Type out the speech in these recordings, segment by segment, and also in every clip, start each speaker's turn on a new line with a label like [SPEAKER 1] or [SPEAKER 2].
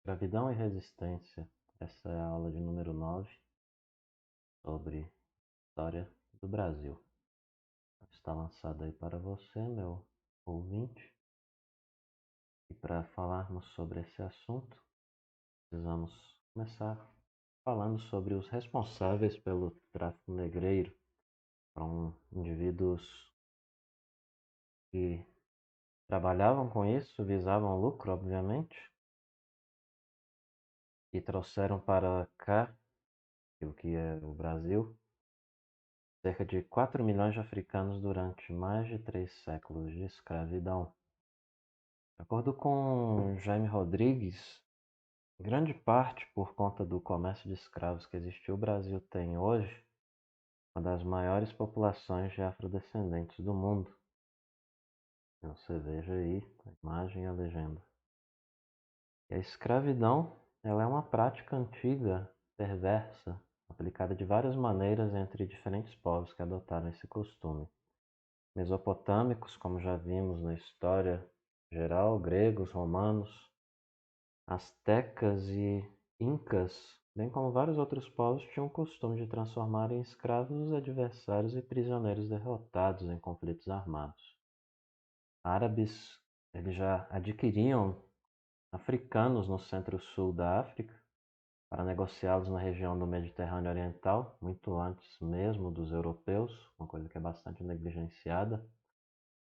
[SPEAKER 1] Escravidão e resistência. Essa é a aula de número 9 sobre história do Brasil. Está lançada aí para você, meu ouvinte. E para falarmos sobre esse assunto, precisamos começar falando sobre os responsáveis pelo tráfico negreiro. Foram indivíduos que trabalhavam com isso, visavam lucro, obviamente, e trouxeram para cá, o que é o Brasil, cerca de 4 milhões de africanos durante mais de 3 séculos de escravidão. De acordo com Jaime Rodrigues, grande parte por conta do comércio de escravos que existiu, o Brasil tem hoje uma das maiores populações de afrodescendentes do mundo. Você veja aí a imagem e a legenda. E a escravidão, ela é uma prática antiga, perversa, aplicada de várias maneiras entre diferentes povos que adotaram esse costume. Mesopotâmicos, como já vimos na história geral, gregos, romanos, astecas e incas, bem como vários outros povos, tinham o costume de transformar em escravos os adversários e prisioneiros derrotados em conflitos armados. Árabes, eles já adquiriam africanos no centro-sul da África para negociá-los na região do Mediterrâneo Oriental, muito antes mesmo dos europeus, uma coisa que é bastante negligenciada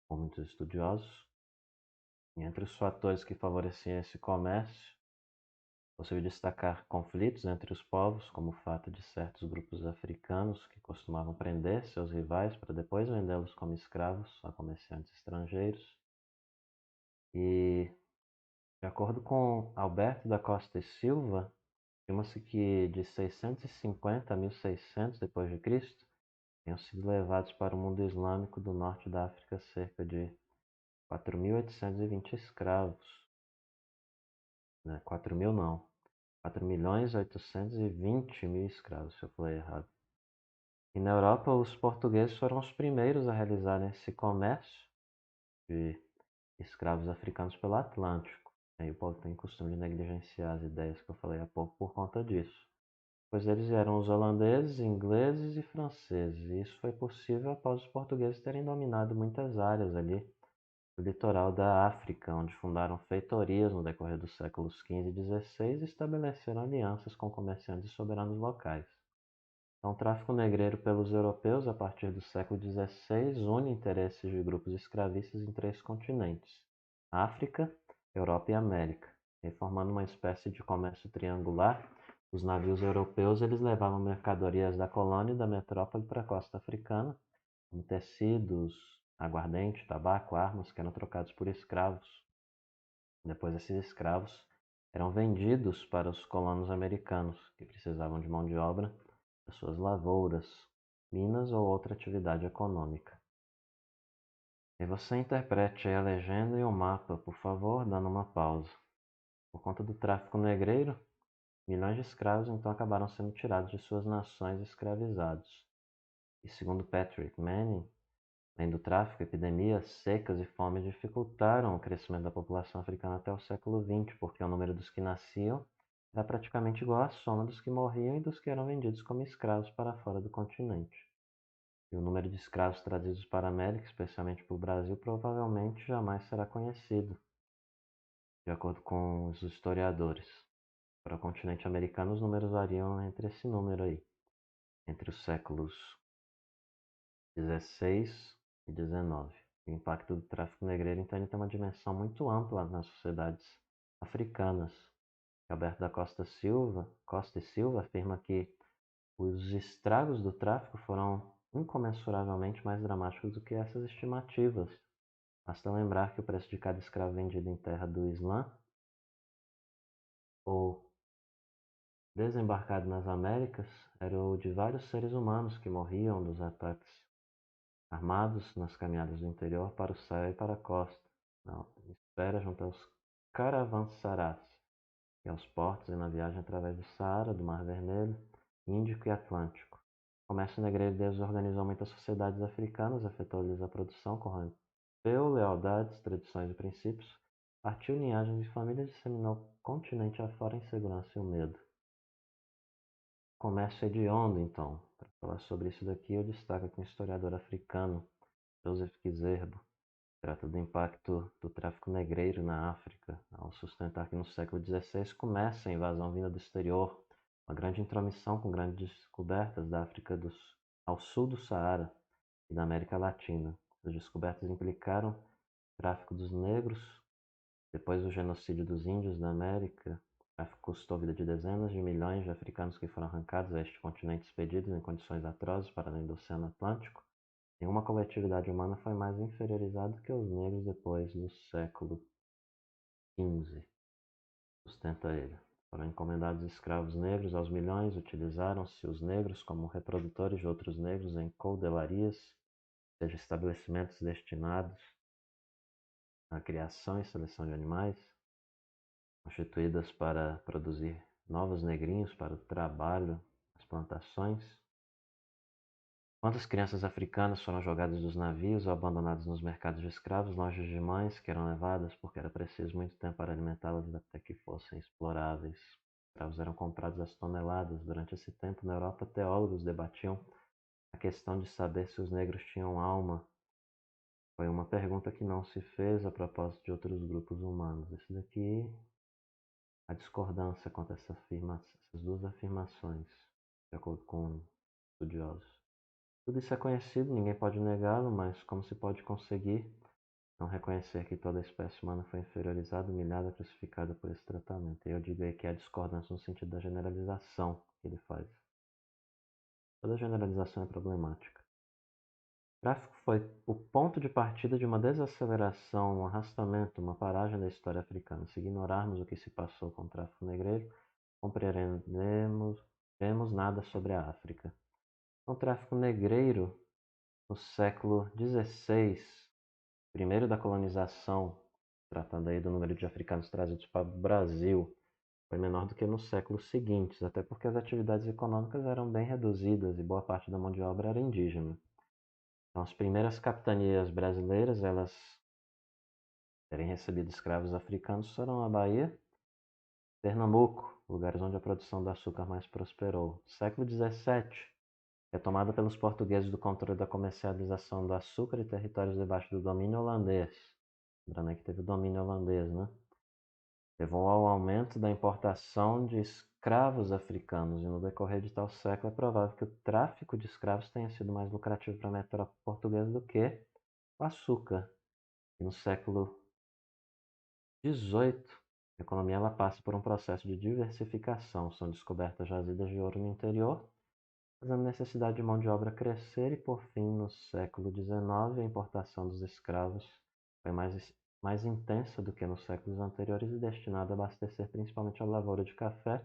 [SPEAKER 1] por muitos estudiosos. E entre os fatores que favoreciam esse comércio, é possível destacar conflitos entre os povos, como o fato de certos grupos africanos que costumavam prender seus rivais para depois vendê-los como escravos a comerciantes estrangeiros. E, de acordo com Alberto da Costa e Silva, estima-se que de 650 a 1600 d.C. tenham sido levados para o mundo islâmico do norte da África cerca de 4.820 escravos. 4.000 não, 4.820.000 escravos, se eu falei errado. E na Europa, os portugueses foram os primeiros a realizarem esse comércio de escravos africanos pelo Atlântico. Aí o povo tem costume de negligenciar as ideias que eu falei há pouco por conta disso. Pois eles eram os holandeses, ingleses e franceses, e isso foi possível após os portugueses terem dominado muitas áreas ali do litoral da África, onde fundaram feitorias no decorrer dos séculos XV e XVI e estabeleceram alianças com comerciantes e soberanos locais. Então, o tráfico negreiro pelos europeus, a partir do século XVI, une interesses de grupos escravistas em 3 continentes: África, Europa e América, e formando uma espécie de comércio triangular. Os navios europeus eles levavam mercadorias da colônia e da metrópole para a costa africana, como tecidos, aguardente, tabaco, armas, que eram trocados por escravos. Depois, esses escravos eram vendidos para os colonos americanos, que precisavam de mão de obra das suas lavouras, minas ou outra atividade econômica. E você interprete aí a legenda e o mapa, por favor, dando uma pausa. Por conta do tráfico negreiro, milhões de escravos então acabaram sendo tirados de suas nações e escravizados. E segundo Patrick Manning, além do tráfico, epidemias, secas e fome dificultaram o crescimento da população africana até o século XX, porque o número dos que nasciam era praticamente igual à soma dos que morriam e dos que eram vendidos como escravos para fora do continente. E o número de escravos trazidos para a América, especialmente para o Brasil, provavelmente jamais será conhecido, de acordo com os historiadores. Para o continente americano, os números variam entre esse número aí, entre os séculos 16 e 19. O impacto do tráfico negreiro, então, ele tem uma dimensão muito ampla nas sociedades africanas. Alberto da Costa e Silva afirma que os estragos do tráfico foram incomensuravelmente mais dramáticos do que essas estimativas. Basta lembrar que o preço de cada escravo vendido em terra do Islã ou desembarcado nas Américas era o de vários seres humanos que morriam dos ataques armados nas caminhadas do interior para o céu e para a costa, na espera junto aos caravansarais, e aos portos e na viagem através do Saara, do Mar Vermelho, Índico e Atlântico. O comércio negreiro desorganizou muitas sociedades africanas, afetou-lhes a produção, corrompeu lealdades, tradições e princípios, partiu linhagens de famílias e disseminou o continente afora a insegurança e o medo. Comércio hediondo, então. Para falar sobre isso daqui, eu destaco aqui um historiador africano, Joseph Kizerbo, trata do impacto do tráfico negreiro na África, ao sustentar que no século XVI começa a invasão vinda do exterior, uma grande intromissão com grandes descobertas da África ao sul do Saara e da América Latina. As descobertas implicaram o tráfico dos negros, depois do genocídio dos índios da América. O tráfico custou a vida de dezenas de milhões de africanos que foram arrancados a este continente expedidos em condições atrozes para além do Oceano Atlântico. Nenhuma coletividade humana foi mais inferiorizada que os negros depois do século XV, sustenta ele. Foram encomendados escravos negros aos milhões, utilizaram-se os negros como reprodutores de outros negros em coudelarias, ou seja, estabelecimentos destinados à criação e seleção de animais, constituídas para produzir novos negrinhos para o trabalho nas plantações. Quantas crianças africanas foram jogadas dos navios ou abandonadas nos mercados de escravos, longe de mães, que eram levadas porque era preciso muito tempo para alimentá-las até que fossem exploráveis. Escravos eram comprados às toneladas. Durante esse tempo, na Europa, teólogos debatiam a questão de saber se os negros tinham alma. Foi uma pergunta que não se fez a propósito de outros grupos humanos. Esse daqui, a discordância quanto a essas duas afirmações, de acordo com estudiosos. Tudo isso é conhecido, ninguém pode negá-lo, mas como se pode conseguir não reconhecer que toda a espécie humana foi inferiorizada, humilhada, crucificada por esse tratamento? E eu digo aí que é a discordância no sentido da generalização que ele faz. Toda generalização é problemática. O tráfico foi o ponto de partida de uma desaceleração, um arrastamento, uma paragem da história africana. Se ignorarmos o que se passou com o tráfico negreiro, compreenderemos nada sobre a África. O tráfico negreiro no século XVI, primeiro da colonização, tratando aí do número de africanos trazidos para o Brasil, foi menor do que nos séculos seguintes, até porque as atividades econômicas eram bem reduzidas e boa parte da mão de obra era indígena. Então, as primeiras capitanias brasileiras, elas terem recebido escravos africanos, foram a Bahia, Pernambuco, lugares onde a produção do açúcar mais prosperou. Século XVII, retomada pelos portugueses do controle da comercialização do açúcar e territórios debaixo do domínio holandês. Lembrando aí que teve o domínio holandês, né? Levou ao aumento da importação de escravos africanos, e no decorrer de tal século é provável que o tráfico de escravos tenha sido mais lucrativo para a metrópole portuguesa do que o açúcar. E no século XVIII, a economia ela passa por um processo de diversificação. São descobertas jazidas de ouro no interior, fazendo a necessidade de mão de obra crescer, e por fim, no século XIX, a importação dos escravos foi mais intensa do que nos séculos anteriores e destinada a abastecer principalmente a lavoura de café,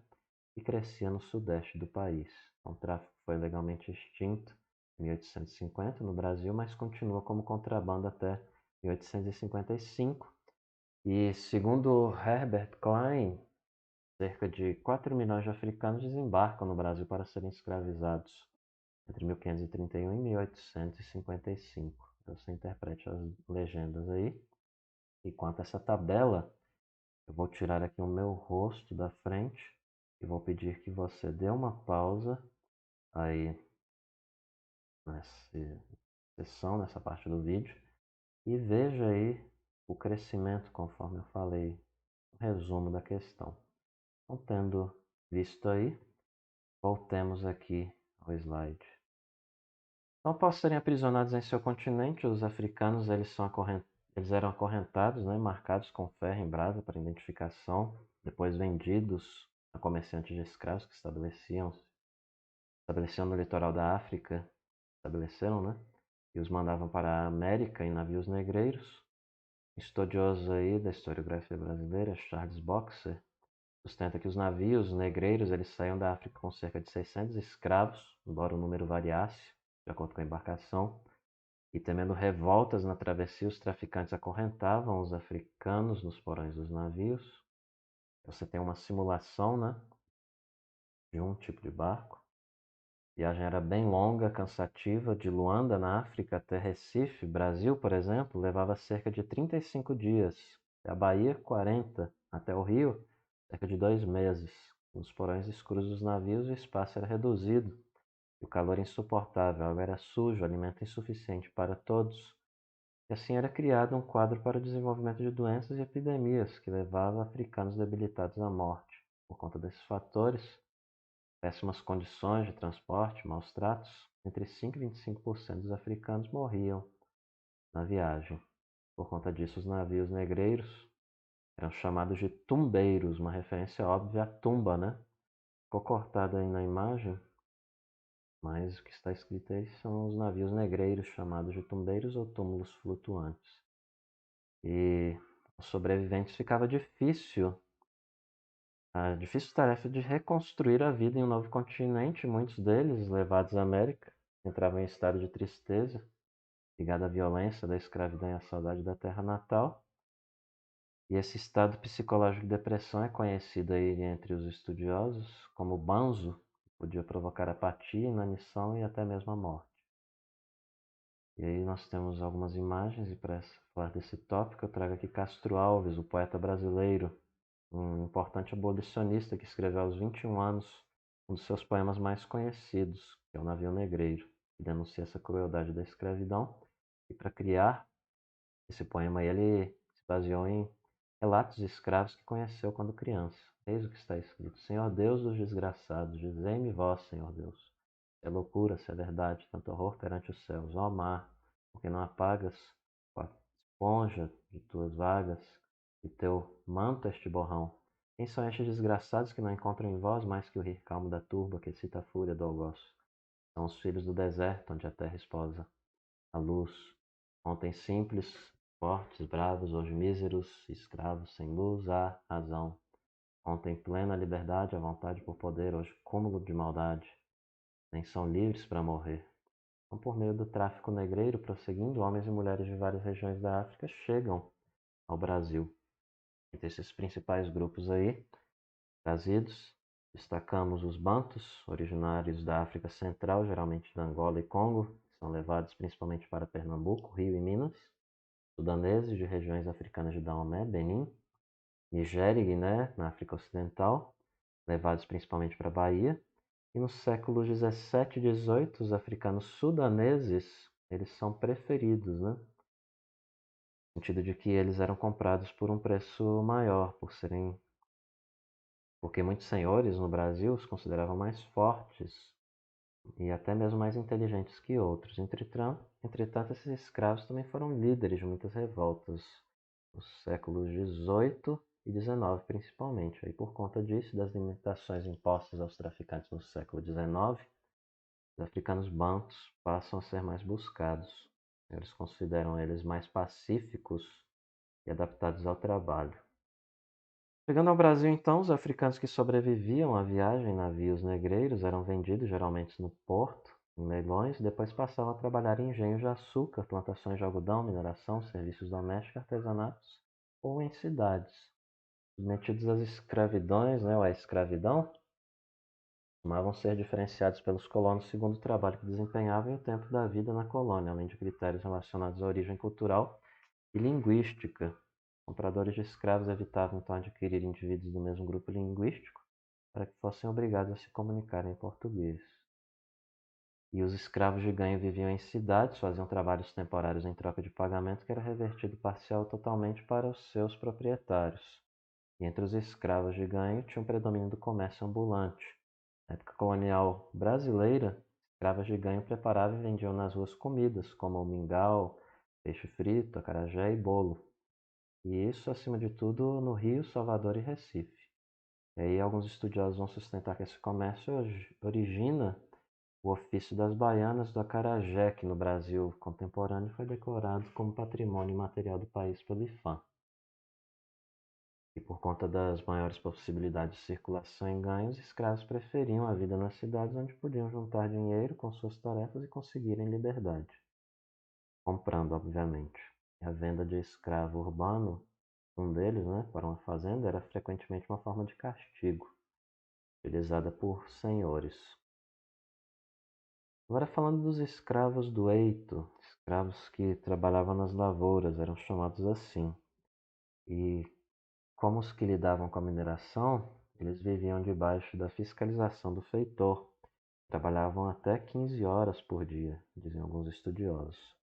[SPEAKER 1] que crescia no sudeste do país. O tráfico foi legalmente extinto em 1850 no Brasil, mas continua como contrabando até 1855. E segundo Herbert Klein, cerca de 4 milhões de africanos desembarcam no Brasil para serem escravizados entre 1531 e 1855. Você interprete as legendas aí. E quanto a essa tabela, eu vou tirar aqui o meu rosto da frente e vou pedir que você dê uma pausa aí nessa sessão, nessa parte do vídeo, e veja aí o crescimento, conforme eu falei, um resumo da questão. Então, tendo visto aí, voltemos aqui ao slide. Então, após serem aprisionados em seu continente, os africanos eles eram acorrentados, né, marcados com ferro em brasa para identificação, depois vendidos a comerciantes de escravos que estabeleciam no litoral da África, estabeleceram, né, e os mandavam para a América em navios negreiros. Estudioso aí da historiografia brasileira, Charles Boxer, sustenta que os navios negreiros eles saíam da África com cerca de 600 escravos, embora o número variasse de acordo com a embarcação, e temendo revoltas na travessia, os traficantes acorrentavam os africanos nos porões dos navios. Você tem uma simulação, né, de um tipo de barco. A viagem era bem longa, cansativa, de Luanda, na África, até Recife, Brasil, por exemplo, levava cerca de 35 dias. Até a Bahia, 40. Até o Rio, cerca de 2 meses. Nos porões escuros dos navios, o espaço era reduzido e o calor insuportável, a água era suja, alimento insuficiente para todos. E assim era criado um quadro para o desenvolvimento de doenças e epidemias que levava africanos debilitados à morte. Por conta desses fatores, péssimas condições de transporte, maus tratos, entre 5 e 25% dos africanos morriam na viagem. Por conta disso, os navios negreiros eram chamados de tumbeiros, uma referência óbvia à tumba, né? Ficou cortado aí na imagem, mas o que está escrito aí são os navios negreiros chamados de tumbeiros ou túmulos flutuantes. E aos sobreviventes ficava a difícil tarefa de reconstruir a vida em um novo continente. Muitos deles, levados à América, entravam em estado de tristeza, ligado à violência da escravidão e à saudade da terra natal. E esse estado psicológico de depressão é conhecido aí entre os estudiosos como banzo, que podia provocar apatia, inanição e até mesmo a morte. E aí nós temos algumas imagens, e para falar desse tópico eu trago aqui Castro Alves, o poeta brasileiro, um importante abolicionista que escreveu aos 21 anos um dos seus poemas mais conhecidos, que é O Navio Negreiro, que denuncia essa crueldade da escravidão. E para criar esse poema aí, ele se baseou em relatos de escravos que conheceu quando criança. Eis o que está escrito: Senhor Deus dos desgraçados, dizei-me vós, Senhor Deus, se é loucura, se é verdade, tanto horror perante os céus, ó mar, porque não apagas com a esponja de tuas vagas e teu manto este borrão. Quem são estes desgraçados que não encontram em vós mais que o rir calmo da turba que excita a fúria do algoz? São os filhos do deserto, onde a terra esposa a luz. Ontem simples, fortes, bravos, hoje míseros, escravos, sem luz, há razão. Ontem plena liberdade, a vontade por poder, hoje cúmulo de maldade. Nem são livres para morrer. Então, por meio do tráfico negreiro, prosseguindo, homens e mulheres de várias regiões da África chegam ao Brasil. Entre esses principais grupos aí, trazidos, destacamos os bantus, originários da África Central, geralmente da Angola e Congo, que são levados principalmente para Pernambuco, Rio e Minas. Sudaneses de regiões africanas de Daomé, Benin, Nigéria e Guiné, na África Ocidental, levados principalmente para a Bahia. E nos séculos 17 e 18, os africanos sudaneses, eles são preferidos, né? No sentido de que eles eram comprados por um preço maior, porque muitos senhores no Brasil os consideravam mais fortes e até mesmo mais inteligentes que outros. Entretanto, esses escravos também foram líderes de muitas revoltas nos séculos XVIII e XIX, principalmente. Aí, por conta disso, das limitações impostas aos traficantes no século XIX, os africanos bantus passam a ser mais buscados. Eles consideram eles mais pacíficos e adaptados ao trabalho. Chegando ao Brasil, então, os africanos que sobreviviam à viagem em navios negreiros eram vendidos geralmente no porto, em leilões, e depois passavam a trabalhar em engenhos de açúcar, plantações de algodão, mineração, serviços domésticos, artesanatos ou em cidades. Submetidos às escravidões, né, ou à escravidão, costumavam ser diferenciados pelos colonos segundo o trabalho que desempenhavam e o tempo da vida na colônia, além de critérios relacionados à origem cultural e linguística. Compradores de escravos evitavam então adquirir indivíduos do mesmo grupo linguístico para que fossem obrigados a se comunicar em português. E os escravos de ganho viviam em cidades, faziam trabalhos temporários em troca de pagamento que era revertido parcial ou totalmente para os seus proprietários. E entre os escravos de ganho tinha um predomínio do comércio ambulante. Na época colonial brasileira, escravos de ganho preparavam e vendiam nas ruas comidas, como o mingau, peixe frito, acarajé e bolo. E isso, acima de tudo, no Rio, Salvador e Recife. E aí alguns estudiosos vão sustentar que esse comércio origina o ofício das baianas do acarajé, que no Brasil contemporâneo foi declarado como patrimônio imaterial do país pelo IPHAN. E por conta das maiores possibilidades de circulação e ganhos, escravos preferiam a vida nas cidades onde podiam juntar dinheiro com suas tarefas e conseguirem liberdade. Comprando, obviamente. E a venda de escravo urbano, um deles, né, para uma fazenda, era frequentemente uma forma de castigo, utilizada por senhores. Agora falando dos escravos do eito, escravos que trabalhavam nas lavouras, eram chamados assim. E como os que lidavam com a mineração, eles viviam debaixo da fiscalização do feitor. Trabalhavam até 15 horas por dia, dizem alguns estudiosos.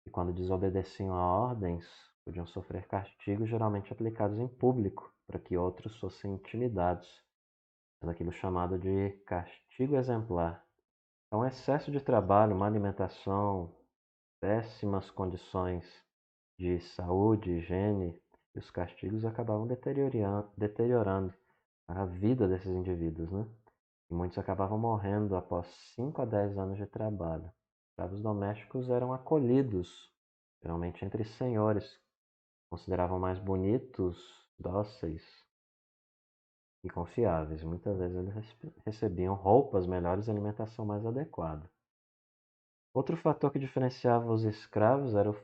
[SPEAKER 1] E quando desobedeciam a ordens, podiam sofrer castigos geralmente aplicados em público, para que outros fossem intimidados, aquilo chamado de castigo exemplar. É um excesso de trabalho, má alimentação, péssimas condições de saúde, higiene, e os castigos acabavam deteriorando a vida desses indivíduos, né? E muitos acabavam morrendo após 5 a 10 anos de trabalho. Escravos domésticos eram acolhidos, geralmente entre senhores, consideravam mais bonitos, dóceis e confiáveis. Muitas vezes eles recebiam roupas melhores e alimentação mais adequada. Outro fator que diferenciava os escravos era o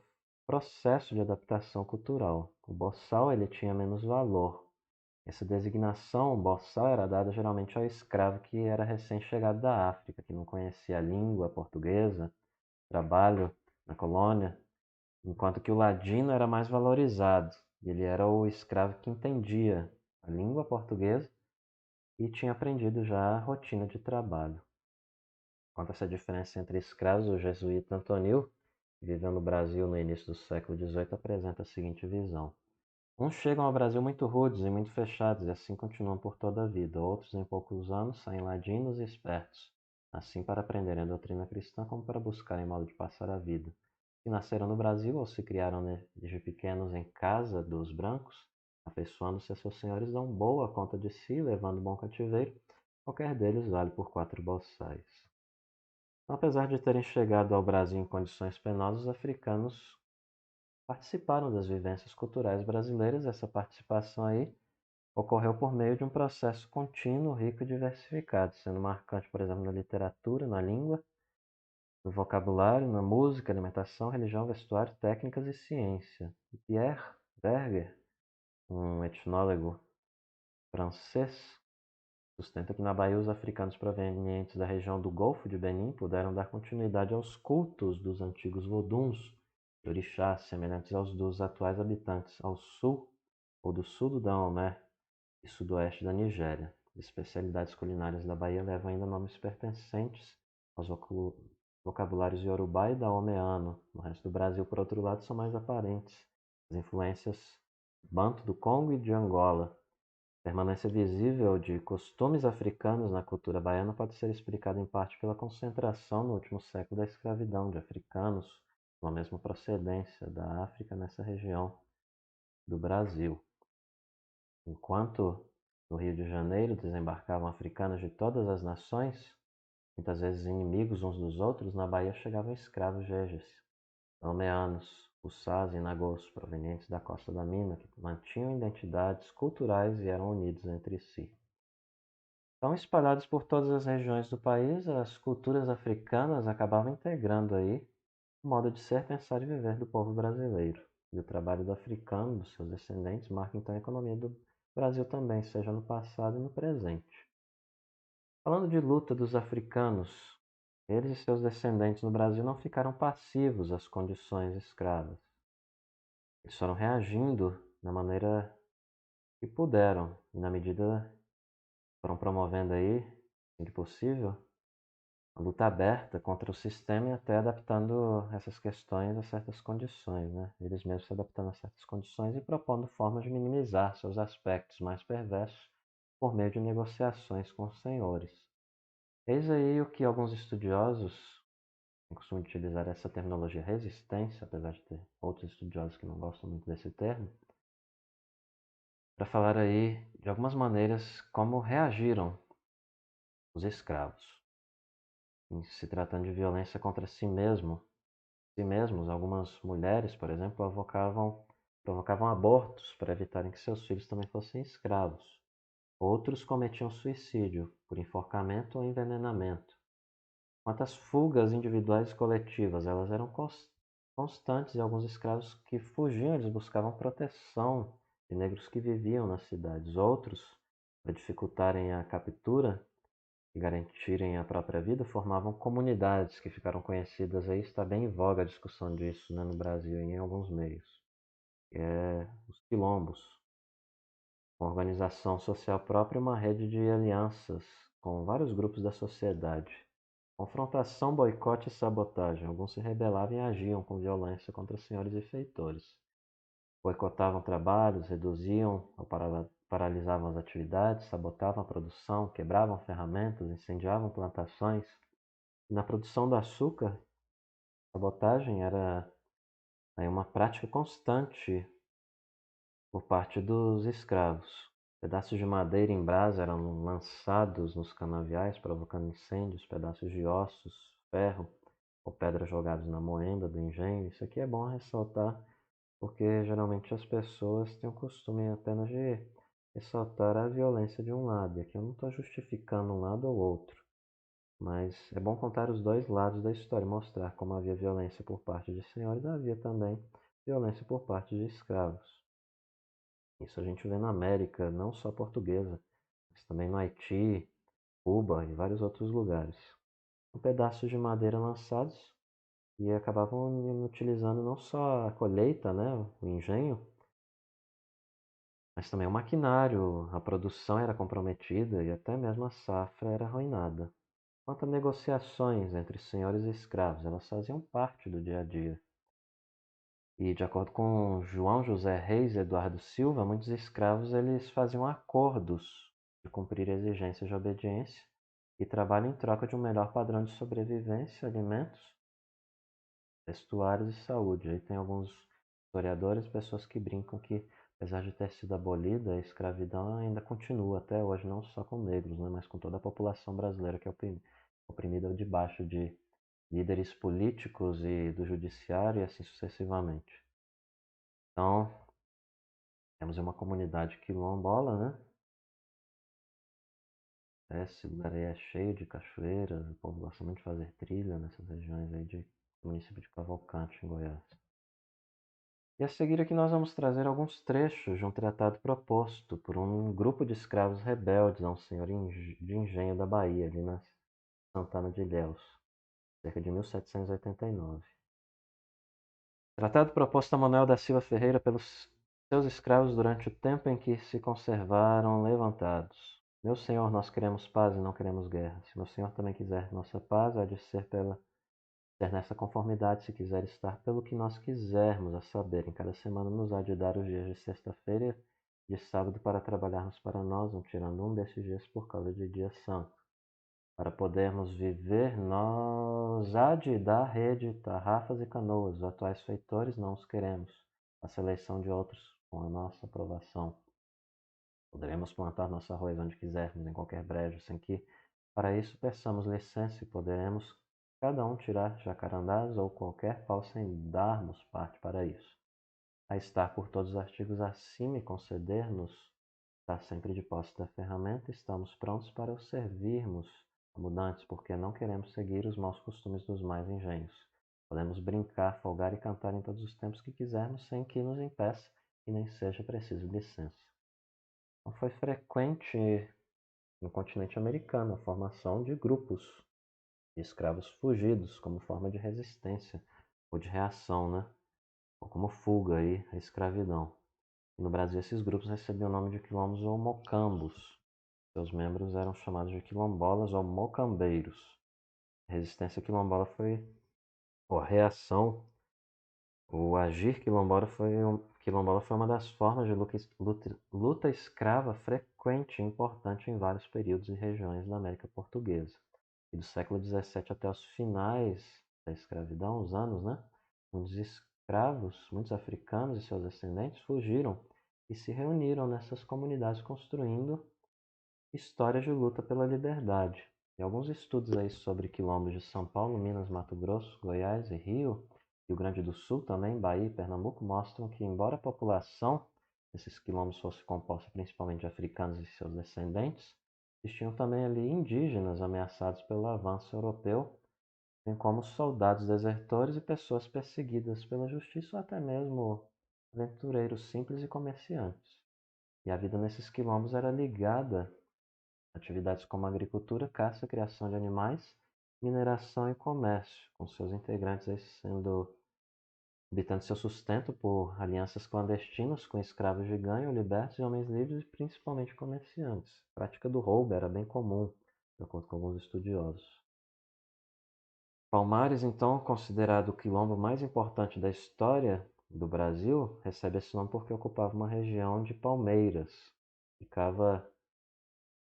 [SPEAKER 1] processo de adaptação cultural. O boçal ele tinha menos valor. Essa designação, boçal, era dada geralmente ao escravo que era recém-chegado da África, que não conhecia a língua portuguesa, trabalho na colônia, enquanto que o ladino era mais valorizado. Ele era o escravo que entendia a língua portuguesa e tinha aprendido já a rotina de trabalho. Quanto a essa diferença entre escravos, o jesuíta Antonil, que viveu no Brasil no início do século XVIII, apresenta a seguinte visão. Uns chegam ao Brasil muito rudes e muito fechados e assim continuam por toda a vida. Outros, em poucos anos, saem ladinos e espertos, assim para aprenderem a doutrina cristã como para buscarem modo de passar a vida. Que nasceram no Brasil ou se criaram desde pequenos em casa dos brancos, afeiçoando-se a seus senhores, dão boa conta de si, levando bom cativeiro, qualquer deles vale por 4 boçais. Então, apesar de terem chegado ao Brasil em condições penosas, os africanos participaram das vivências culturais brasileiras. Essa participação aí ocorreu por meio de um processo contínuo, rico e diversificado, sendo marcante, por exemplo, na literatura, na língua, no vocabulário, na música, alimentação, religião, vestuário, técnicas e ciência. E Pierre Berger, um etnólogo francês, sustenta que na Bahia os africanos provenientes da região do Golfo de Benin puderam dar continuidade aos cultos dos antigos voduns, de orixás, semelhantes aos dos atuais habitantes ao sul ou do sul do Dahomey e sudoeste da Nigéria. As especialidades culinárias da Bahia levam ainda nomes pertencentes aos vocabulários iorubá e daomeano. No resto do Brasil, por outro lado, são mais aparentes as influências banto do Congo e de Angola. A permanência visível de costumes africanos na cultura baiana pode ser explicada em parte pela concentração no último século da escravidão de africanos com a mesma procedência da África nessa região do Brasil. Enquanto no Rio de Janeiro desembarcavam africanos de todas as nações, muitas vezes inimigos uns dos outros, na Bahia chegavam escravos jejes, almeanos, uçás e nagôs, provenientes da costa da Mina, que mantinham identidades culturais e eram unidos entre si. Então, espalhados por todas as regiões do país, as culturas africanas acabavam integrando aí o modo de ser, pensar e viver do povo brasileiro. E o trabalho do africano, dos seus descendentes, marca então a economia do Brasil também, seja no passado e no presente. Falando de luta dos africanos, eles e seus descendentes no Brasil não ficaram passivos às condições escravas. Eles foram reagindo da maneira que puderam e na medida foram promovendo aí, assim que possível, a luta aberta contra o sistema e até adaptando essas questões a certas condições, né? Eles mesmos se adaptando a certas condições e propondo formas de minimizar seus aspectos mais perversos por meio de negociações com os senhores. Eis aí o que alguns estudiosos costumam utilizar essa terminologia resistência, apesar de ter outros estudiosos que não gostam muito desse termo, para falar aí de algumas maneiras como reagiram os escravos. Em se tratando de violência contra si mesmos, algumas mulheres, por exemplo, provocavam abortos para evitarem que seus filhos também fossem escravos. Outros cometiam suicídio por enforcamento ou envenenamento. Quanto às fugas individuais e coletivas, elas eram constantes e alguns escravos que fugiam, eles buscavam proteção de negros que viviam nas cidades. Outros, para dificultarem a captura e garantirem a própria vida, formavam comunidades que ficaram conhecidas aí. Está bem em voga a discussão disso, né, no Brasil e em alguns meios. que é os quilombos, uma organização social própria e uma rede de alianças com vários grupos da sociedade. Confrontação, boicote e sabotagem. Alguns se rebelavam e agiam com violência contra senhores e feitores. Boicotavam trabalhos, reduziam ou paralisavam as atividades, sabotavam a produção, quebravam ferramentas, incendiavam plantações. E na produção do açúcar, a sabotagem era aí uma prática constante por parte dos escravos. Pedaços de madeira em brasa eram lançados nos canaviais, provocando incêndios, pedaços de ossos, ferro ou pedras jogados na moenda do engenho. Isso aqui é bom ressaltar, porque geralmente as pessoas têm o costume apenas de ressaltar a violência de um lado. E aqui eu não estou justificando um lado ou outro, mas é bom contar os dois lados da história, mostrar como havia violência por parte de senhores, havia também violência por parte de escravos. Isso a gente vê na América, não só portuguesa, mas também no Haiti, Cuba e vários outros lugares. Com pedaços de madeira lançados e acabavam utilizando não só a colheita, né, o engenho, mas também o maquinário, a produção era comprometida e até mesmo a safra era arruinada. Quanto a negociações entre senhores e escravos, elas faziam parte do dia a dia. E de acordo com João José Reis e Eduardo Silva, muitos escravos eles faziam acordos de cumprir exigências de obediência e trabalho em troca de um melhor padrão de sobrevivência, alimentos, vestuários e saúde. Aí tem alguns historiadores, pessoas que brincam que, apesar de ter sido abolida, a escravidão ainda continua até hoje, não só com negros, né, mas com toda a população brasileira que é oprimida debaixo de líderes políticos e do judiciário e assim sucessivamente. Então, temos uma comunidade quilombola, né? Esse lugar aí é cheio de cachoeiras, o povo gosta muito de fazer trilha nessas regiões aí do município de Cavalcante, em Goiás. E a seguir aqui nós vamos trazer alguns trechos de um tratado proposto por um grupo de escravos rebeldes a um senhor de engenho da Bahia, ali na Santana de Ilhéus, cerca de 1789. Tratado proposto a Manuel da Silva Ferreira pelos seus escravos durante o tempo em que se conservaram levantados. Meu senhor, nós queremos paz e não queremos guerra. Se meu senhor também quiser nossa paz, há de ser nessa conformidade, se quiser estar pelo que nós quisermos, a saber, em cada semana nos há de dar os dias de sexta-feira e de sábado para trabalharmos para nós, não tirando um desses dias por causa de dia santo. Para podermos viver, nós há de dar rede, tarrafas e canoas. Os atuais feitores não os queremos. A seleção de outros com a nossa aprovação. Poderemos plantar nosso arroz onde quisermos, em qualquer brejo, sem que, para isso, peçamos licença e poderemos cada um tirar jacarandás ou qualquer pau sem darmos parte para isso. A estar por todos os artigos acima e conceder-nos estar sempre de posse da ferramenta, estamos prontos para o servirmos mudantes, porque não queremos seguir os maus costumes dos mais engenhos. Podemos brincar, folgar e cantar em todos os tempos que quisermos, sem que nos impeça e nem seja preciso licença. Então foi frequente no continente americano a formação de grupos de escravos fugidos como forma de resistência ou de reação, né? Ou como fuga aí à escravidão. E no Brasil esses grupos recebiam o nome de quilombos ou mocambos. Seus membros eram chamados de quilombolas ou mocambeiros. A resistência ou a reação, o agir quilombola foi uma das formas de luta escrava frequente e importante em vários períodos e regiões da América Portuguesa. E do século XVII até os finais da escravidão, os anos, né? Muitos escravos, muitos africanos e seus descendentes fugiram e se reuniram nessas comunidades construindo histórias de luta pela liberdade. E alguns estudos aí sobre quilombos de São Paulo, Minas, Mato Grosso, Goiás e Rio Grande do Sul também, Bahia e Pernambuco, mostram que, embora a população desses quilombos fosse composta principalmente de africanos e seus descendentes, existiam também ali indígenas ameaçados pelo avanço europeu, bem como soldados desertores e pessoas perseguidas pela justiça ou até mesmo aventureiros simples e comerciantes. E a vida nesses quilombos era ligada atividades como agricultura, caça, criação de animais, mineração e comércio, com seus integrantes sendo obtendo seu sustento por alianças clandestinas com escravos de ganho, libertos e homens livres, e principalmente comerciantes. A prática do roubo era bem comum, de acordo com alguns estudiosos. Palmares, então, considerado o quilombo mais importante da história do Brasil, recebe esse nome porque ocupava uma região de Palmeiras. Ficava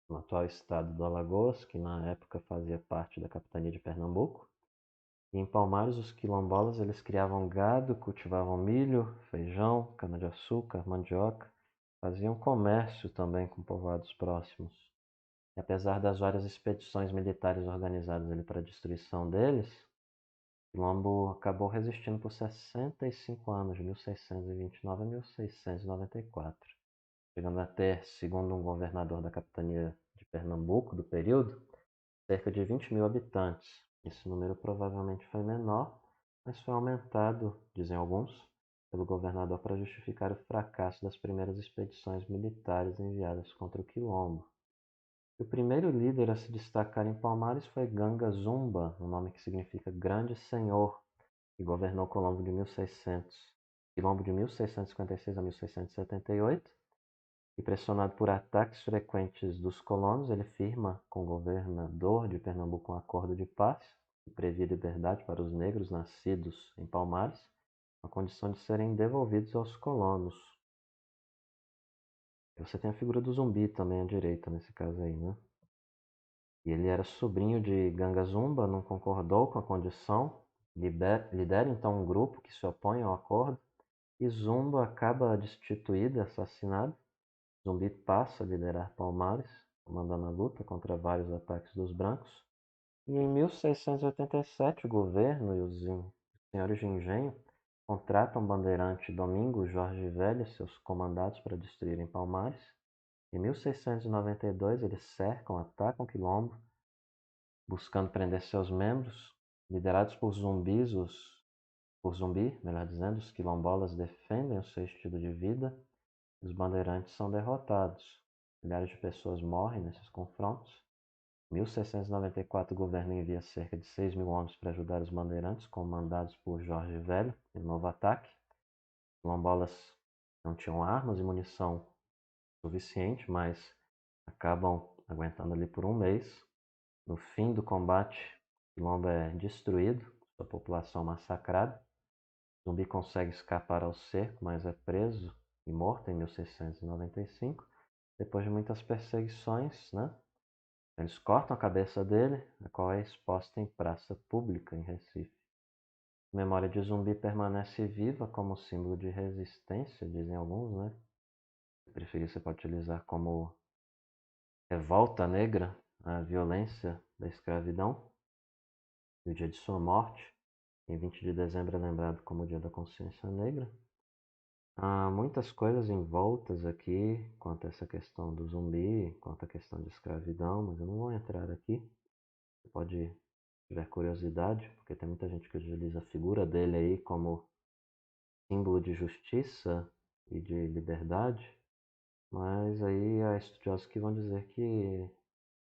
[SPEAKER 1] no atual estado do Alagoas, que na época fazia parte da capitania de Pernambuco. E em Palmares, os quilombolas eles criavam gado, cultivavam milho, feijão, cana-de-açúcar, mandioca, faziam comércio também com povoados próximos. E apesar das várias expedições militares organizadas ali para a destruição deles, Quilombo acabou resistindo por 65 anos, de 1629 a 1694, chegando a ter, segundo um governador da capitania de Pernambuco do período, cerca de 20 mil habitantes. Esse número provavelmente foi menor, mas foi aumentado, dizem alguns, pelo governador para justificar o fracasso das primeiras expedições militares enviadas contra o Quilombo. O primeiro líder a se destacar em Palmares foi Ganga Zumba, um nome que significa Grande Senhor, que governou Colombo de 1600, Quilombo de 1656 a 1678, e pressionado por ataques frequentes dos colonos, ele firma com o governador de Pernambuco um acordo de paz que previa liberdade para os negros nascidos em Palmares, a condição de serem devolvidos aos colonos. Você tem a figura do zumbi também à direita, nesse caso aí, né? E ele era sobrinho de Ganga Zumba, não concordou com a condição, lidera então um grupo que se opõe ao acordo, e Zumba acaba destituído e assassinado. Zumbi passa a liderar Palmares, comandando a luta contra vários ataques dos brancos. E em 1687 o governo e os senhores de engenho contratam o bandeirante Domingos Jorge Velho e seus comandados para destruírem Palmares. Em 1692 eles cercam, atacam Quilombo, buscando prender seus membros. Liderados por zumbis, por zumbi, melhor dizendo, os quilombolas defendem o seu estilo de vida. Os bandeirantes são derrotados. Milhares de pessoas morrem nesses confrontos. Em 1694, o governo envia cerca de 6 mil homens para ajudar os bandeirantes, comandados por Jorge Velho, em um novo ataque. Os quilombolas não tinham armas e munição suficiente, mas acabam aguentando ali por um mês. No fim do combate, Quilombo é destruído, sua população massacrada. Zumbi consegue escapar ao cerco, mas é preso e morto em 1695. Depois de muitas perseguições, né? Eles cortam a cabeça dele, a qual é exposta em praça pública em Recife. A memória de Zumbi permanece viva como símbolo de resistência, dizem alguns, né? Se preferir, você pode utilizar como revolta negra a violência da escravidão. E o dia de sua morte, em 20 de dezembro, é lembrado como o Dia da Consciência Negra. Há muitas coisas envoltas aqui quanto a essa questão do zumbi, quanto a questão de escravidão, mas eu não vou entrar aqui. Você pode, se tiver curiosidade, porque tem muita gente que utiliza a figura dele aí como símbolo de justiça e de liberdade, mas aí há estudiosos que vão dizer que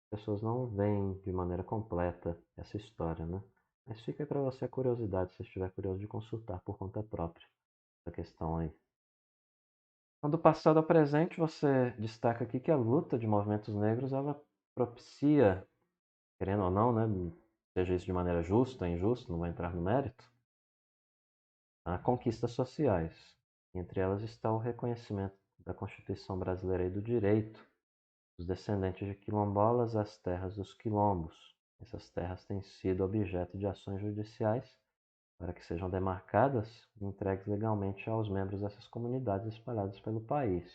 [SPEAKER 1] as pessoas não veem de maneira completa essa história, né? Mas fica aí para você a curiosidade, se estiver curioso de consultar por conta própria essa questão aí. Então, do passado ao presente, você destaca aqui que a luta de movimentos negros ela propicia, querendo ou não, né, seja isso de maneira justa ou injusta, não vou entrar no mérito, a conquistas sociais. Entre elas está o reconhecimento da Constituição Brasileira e do direito dos descendentes de quilombolas às terras dos quilombos. Essas terras têm sido objeto de ações judiciais para que sejam demarcadas e entregues legalmente aos membros dessas comunidades espalhadas pelo país.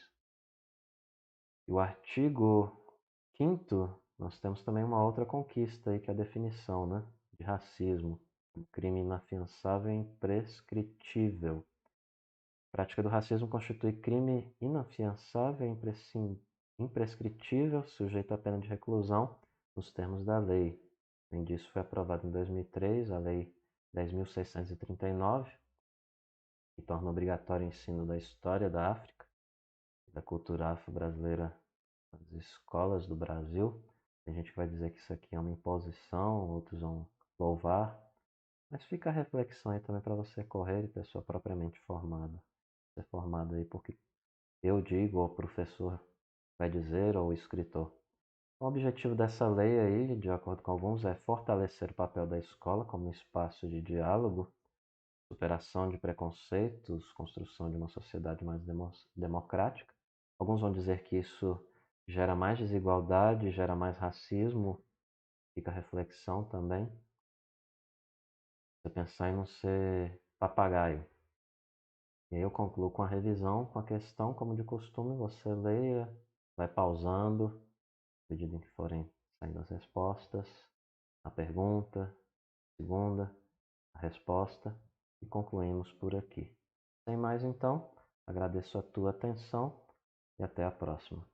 [SPEAKER 1] E o artigo 5º, nós temos também uma outra conquista aí, que é a definição, né, de racismo, um crime inafiançável e imprescritível. A prática do racismo constitui crime inafiançável e imprescritível, sujeito à pena de reclusão, nos termos da lei. Além disso, foi aprovada em 2003 a Lei 10.639, que torna obrigatório o ensino da história da África e da cultura afro-brasileira nas escolas do Brasil. Tem gente que vai dizer que isso aqui é uma imposição, outros vão louvar. Mas fica a reflexão aí também para você correr e pessoa propriamente formada. Ser formado aí porque eu digo, ou o professor vai dizer, ou o escritor. O objetivo dessa lei aí, de acordo com alguns, é fortalecer o papel da escola como espaço de diálogo, superação de preconceitos, construção de uma sociedade mais democrática. Alguns vão dizer que isso gera mais desigualdade, gera mais racismo, fica a reflexão também. Você pensar em não ser papagaio. E aí eu concluo com a revisão, com a questão, como de costume, você leia, vai pausando, à medida em que forem saindo as respostas, a pergunta, a segunda, a resposta, e concluímos por aqui. Sem mais então, agradeço a tua atenção e até a próxima.